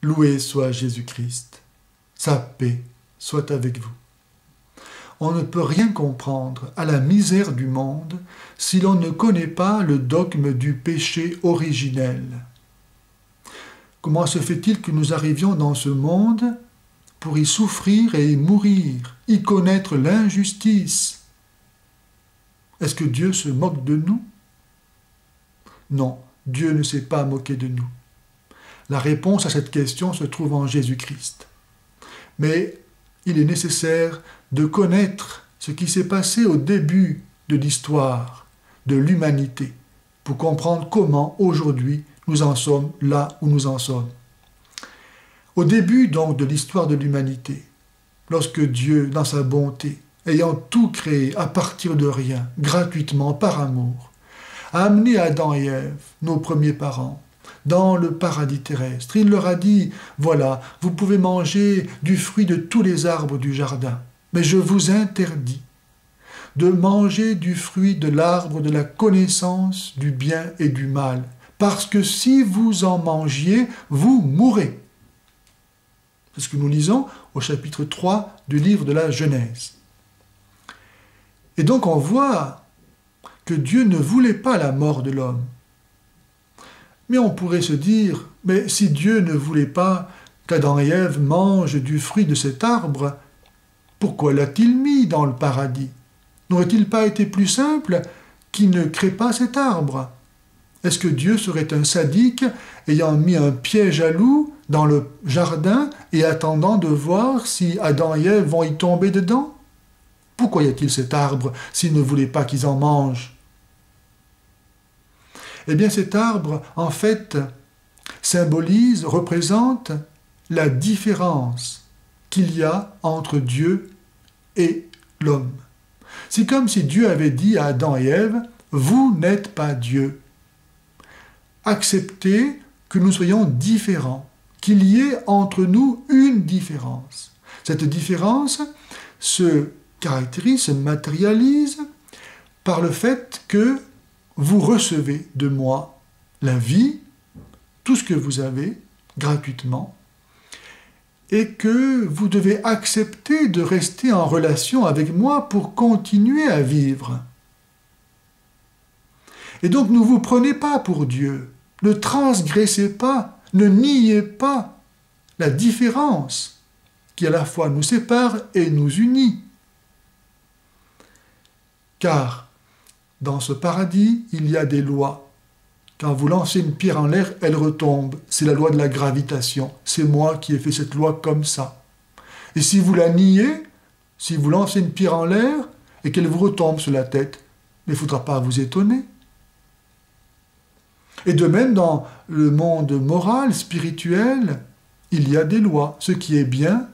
Loué soit Jésus-Christ. Sa paix soit avec vous. On ne peut rien comprendre à la misère du monde si l'on ne connaît pas le dogme du péché originel. Comment se fait-il que nous arrivions dans ce monde pour y souffrir et y mourir, y connaître l'injustice? Est-ce que Dieu se moque de nous? Non, Dieu ne s'est pas moqué de nous. La réponse à cette question se trouve en Jésus-Christ. Mais il est nécessaire de connaître ce qui s'est passé au début de l'histoire de l'humanité pour comprendre comment aujourd'hui nous en sommes là où nous en sommes. Au début donc de l'histoire de l'humanité, lorsque Dieu, dans sa bonté, ayant tout créé à partir de rien, gratuitement, par amour, a amené Adam et Ève, nos premiers parents, dans le paradis terrestre. Il leur a dit, voilà, vous pouvez manger du fruit de tous les arbres du jardin, mais je vous interdis de manger du fruit de l'arbre de la connaissance du bien et du mal, parce que si vous en mangiez, vous mourrez. C'est ce que nous lisons au chapitre 3 du livre de la Genèse. Et donc on voit que Dieu ne voulait pas la mort de l'homme. Mais on pourrait se dire, mais si Dieu ne voulait pas qu'Adam et Ève mangent du fruit de cet arbre, pourquoi l'a-t-il mis dans le paradis? N'aurait-il pas été plus simple qu'il ne crée pas cet arbre? Est-ce que Dieu serait un sadique ayant mis un piège à loup dans le jardin et attendant de voir si Adam et Ève vont y tomber dedans? Pourquoi y a-t-il cet arbre s'il ne voulait pas qu'ils en mangent? Eh bien cet arbre, en fait, symbolise, représente la différence qu'il y a entre Dieu et l'homme. C'est comme si Dieu avait dit à Adam et Ève, « Vous n'êtes pas Dieu. Acceptez que nous soyons différents, qu'il y ait entre nous une différence. » Cette différence se caractérise, se matérialise par le fait que vous recevez de moi la vie, tout ce que vous avez, gratuitement, et que vous devez accepter de rester en relation avec moi pour continuer à vivre. Et donc ne vous prenez pas pour Dieu, ne transgressez pas, ne niez pas la différence qui à la fois nous sépare et nous unit. Car dans ce paradis, il y a des lois. Quand vous lancez une pierre en l'air, elle retombe. C'est la loi de la gravitation. C'est moi qui ai fait cette loi comme ça. Et si vous la niez, si vous lancez une pierre en l'air et qu'elle vous retombe sur la tête, il ne faudra pas vous étonner. Et de même, dans le monde moral, spirituel, il y a des lois. Ce qui est bien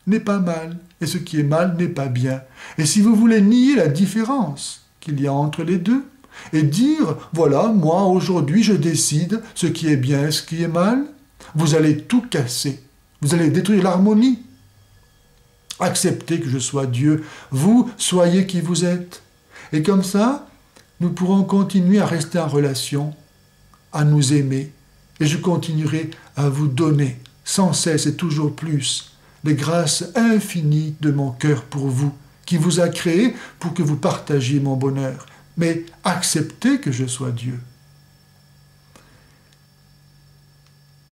n'est pas mal, et ce qui est mal n'est pas bien. Et si vous voulez nier la différence qu'il y a entre les deux, et dire, voilà, moi, aujourd'hui, je décide ce qui est bien et ce qui est mal, vous allez tout casser. Vous allez détruire l'harmonie. Acceptez que je sois Dieu. Vous, soyez qui vous êtes. Et comme ça, nous pourrons continuer à rester en relation, à nous aimer. Et je continuerai à vous donner, sans cesse et toujours plus, les grâces infinies de mon cœur pour vous, qui vous a créé pour que vous partagiez mon bonheur. Mais acceptez que je sois Dieu.